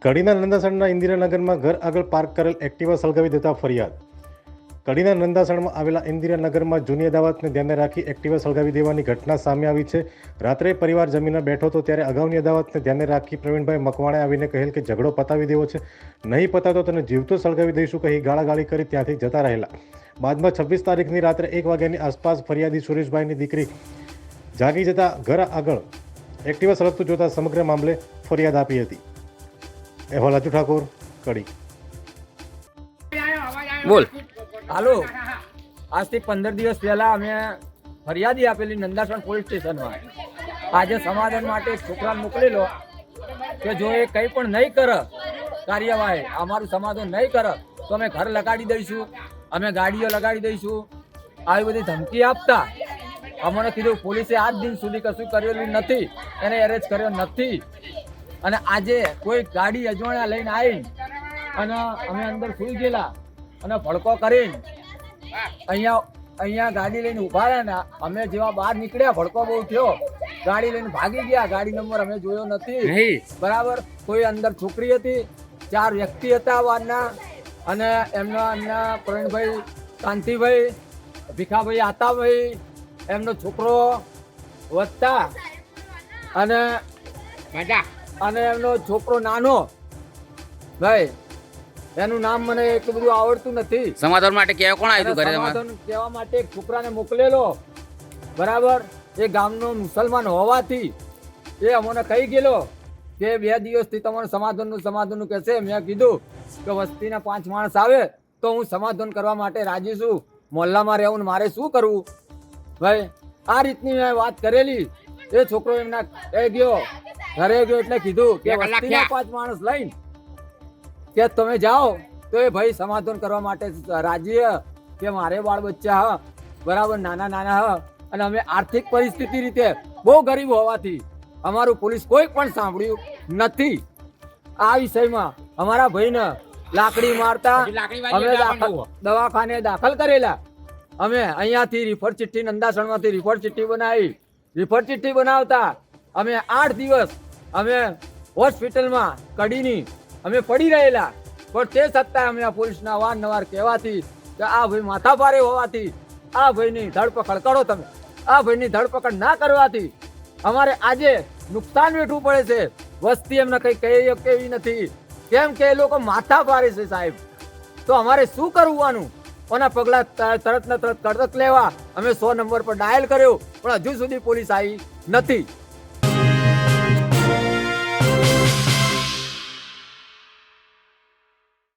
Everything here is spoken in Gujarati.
કડીના નંદાસણના ઇન્દિરાનગરમાં ઘર આગળ પાર્ક કરેલ એક્ટિવા સળગાવી દેતા ફરિયાદ. કડીના નંદાસણમાં આવેલા ઇન્દિરાનગરમાં જૂની અદાવતને ધ્યાને રાખી એક્ટિવા સળગાવી દેવાની ઘટના સામે આવી છે. રાત્રે પરિવાર જમીને બેઠો હતો ત્યારે અગાઉની અદાવતને ધ્યાને રાખી પ્રવીણભાઈ મકવાણે આવીને કહેલ કે ઝઘડો પતાવી દેવો છે, નહીં પતાતો તને જીવતો સળગાવી દઈશું કહી ગાળાગાળી કરી ત્યાંથી જતા રહેલા. બાદમાં 26 તારીખની રાત્રે 1 વાગ્યાની આસપાસ ફરિયાદી સુરેશભાઈની દીકરી જાગી જતા ઘર આગળ એક્ટિવા સળગતું જોતા સમગ્ર મામલે ફરિયાદ આપી હતી. અહેવાલ અજુ ઠાકોર, કડી. બોલ. હાલો, આજથી 15 દિવસ પહેલા અમે ફરિયાદી આપેલી નંદાસણ પોલીસ સ્ટેશનમાં. આજે સમાધાન માટે છોકરાને મોકલેલો કે જો એ કંઈ પણ નહીં કરે કાર્યવાહી, અમારું સમાધાન નહીં કરે તો અમે ઘર લગાડી દઈશું, અમે ગાડીઓ લગાડી દઈશું, આવી બધી ધમકી આપતા. અમને કીધું પોલીસે આજ દિન સુધી કશું કરેલું નથી, એને એરેસ્ટ કર્યો નથી. અને આજે કોઈ ગાડી અજવાળા લઈને આવી અને અમે અંદર સુઈ ગયેલા અને ભડકો કરીને અહીંયા ગાડી લઈને ઉભા રહ્યા ને અમે જેવા બહાર નીકળ્યા ભડકો બહુ થયો, ગાડી લઈને ભાગી ગયા. ગાડી નંબર અમે જોયો નથી. બરાબર. કોઈ અંદર છોકરી હતી, 4 વ્યક્તિ હતા વારના, અને એમના પ્રવીણભાઈ, કાંતિભાઈ, ભીખાભાઈ, આતાભાઈ, એમનો છોકરો વધતા અને એમનો છોકરો નાનો ભાઈ, એનું નામ મને એટલું બધું આવડતું નથી. સમાધાન માટે કહેવા કોણ આવ્યું ઘરે? સમાધાન કહેવા માટે એક છોકરાને મોકલેલો. બરાબર. એ ગામનો મુસલમાન હોવાથી એ અમને કહી ગયેલો કે 2 દિવસથી તમારું સમાધાનનું કહેશે. મેં કીધું કે વસ્તીના 5 માણસ આવે તો હું સમાધાન કરવા માટે રાજી છું. મોહલ્લામાં રહેવું મારે શું કરવું ભાઈ? આ રીતની મેં વાત કરેલી. એ છોકરો એમના ગયો ઘરે ગયો એટલે કીધું કે વસ્તીના 5 માણસ લઈને કે તમે જાઓ તો એ ભાઈ સમાધાન કરવા માટે રાજી હ કે મારે બાળ બચ્ચા હ, બરાબર, નાના હ, અને અમે આર્થિક પરિસ્થિતિ રીતે બહુ ગરીબ હોવાથી અમારું પોલીસ કોઈ પણ સાંભળ્યું નથી. આ વિષયમાં અમારા ભાઈને લાકડી મારતા અમે દવાખાને દાખલ કરેલા. અમે અહીંયાથી રિફર ચિઠ્ઠી નંદાસણમાંથી રિફર ચિઠ્ઠી બનાવતા અમે 8 દિવસ અમે હોસ્પિટલમાં કડીની અમે પડી રહેલા. પણ તે છતાં અમે આ પોલીસના વારંવાર કહેવાથી કે આ ભાઈ માથા ભારે હોવાથી આ ભાઈની ધરપકડ કરો. તમે આ ભાઈની ધરપકડ ના કરવાથી અમારે આજે નુકસાન વેઠવું પડે છે. વસ્તી એમને કંઈ કહી કેવી નથી, કેમ કે એ લોકો માથા ભારે છે સાહેબ. તો અમારે શું કરવાનું? ઓના પગલા તરત ને તરત લેવા અમે 100 નંબર પર ડાયલ કર્યો, પણ હજુ સુધી પોલીસ આવી નથી.